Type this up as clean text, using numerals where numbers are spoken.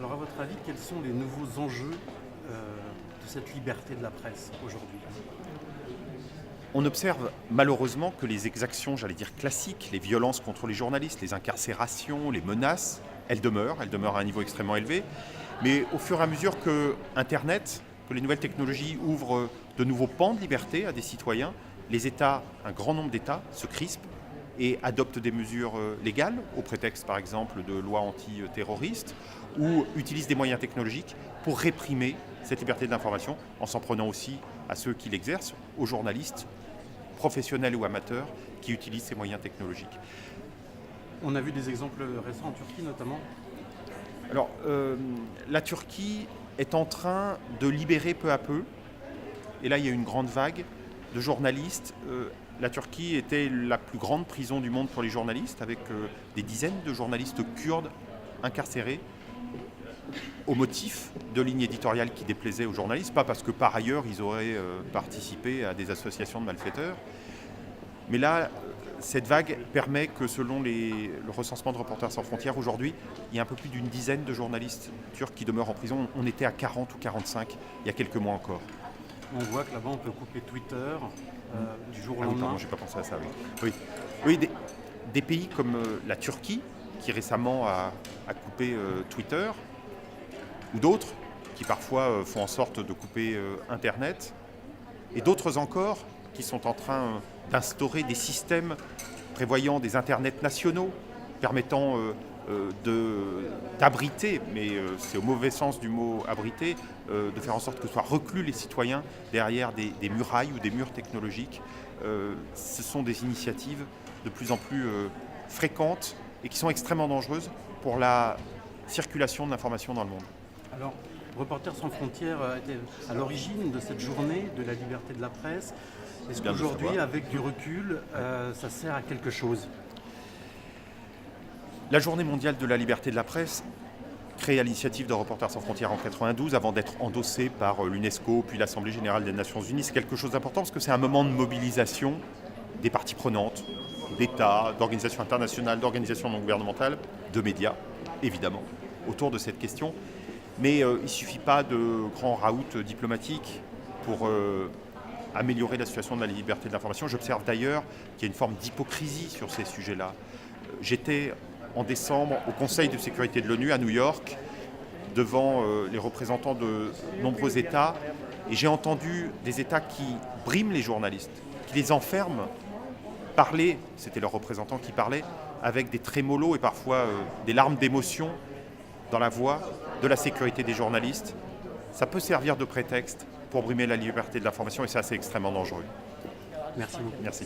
Alors à votre avis, quels sont les nouveaux enjeux de cette liberté de la presse aujourd'hui? On observe malheureusement que les exactions, j'allais dire classiques, les violences contre les journalistes, les incarcérations, les menaces, elles demeurent à un niveau extrêmement élevé. Mais au fur et à mesure que Internet, que les nouvelles technologies ouvrent de nouveaux pans de liberté à des citoyens, les États, un grand nombre d'États se crispent et adoptent des mesures légales, au prétexte par exemple de lois antiterroristes, ou utilisent des moyens technologiques pour réprimer cette liberté de l'information, en s'en prenant aussi à ceux qui l'exercent, aux journalistes, professionnels ou amateurs, qui utilisent ces moyens technologiques. On a vu des exemples récents en Turquie notamment. Alors, la Turquie est en train de libérer peu à peu, et là il y a une grande vague de journalistes. La Turquie était la plus grande prison du monde pour les journalistes, avec des dizaines de journalistes kurdes incarcérés au motif de lignes éditoriales qui déplaisaient aux journalistes, pas parce que par ailleurs ils auraient participé à des associations de malfaiteurs. Mais là, cette vague permet que selon le recensement de Reporters sans frontières, aujourd'hui, il y a un peu plus d'une dizaine de journalistes turcs qui demeurent en prison. On était à 40 ou 45 il y a quelques mois encore. On voit que là-bas on peut couper Twitter du jour au Ah oui, lendemain. pardon, j'ai pas pensé à ça, oui. Oui, des pays comme la Turquie, qui récemment a coupé Twitter, ou d'autres qui parfois font en sorte de couper Internet, et d'autres encore qui sont en train d'instaurer des systèmes prévoyant des internets nationaux, permettant d'abriter, mais c'est au mauvais sens du mot abriter, de faire en sorte que soient reclus les citoyens derrière des murailles ou des murs technologiques. Ce sont des initiatives de plus en plus fréquentes et qui sont extrêmement dangereuses pour la circulation de l'information dans le monde. Alors, Reporters sans frontières était à l'origine de cette journée de la liberté de la presse. Est-ce Bien de qu'aujourd'hui, savoir. avec du recul, ça sert à quelque chose? La Journée mondiale de la liberté de la presse, créée à l'initiative de Reporters sans frontières en 92, avant d'être endossée par l'UNESCO puis l'Assemblée générale des Nations unies, c'est quelque chose d'important parce que c'est un moment de mobilisation des parties prenantes, d'États, d'organisations internationales, d'organisations non gouvernementales, de médias, évidemment, autour de cette question. Mais il ne suffit pas de grands raouts diplomatiques pour améliorer la situation de la liberté de l'information. J'observe d'ailleurs qu'il y a une forme d'hypocrisie sur ces sujets-là. J'étais en décembre au Conseil de sécurité de l'ONU à New York, devant les représentants de nombreux États, et j'ai entendu des États qui briment les journalistes, qui les enferment, parler, c'était leurs représentants qui parlaient, avec des trémolos et parfois des larmes d'émotion dans la voix de la sécurité des journalistes. Ça peut servir de prétexte pour brimer la liberté de l'information et ça, c'est extrêmement dangereux. Merci beaucoup. Merci.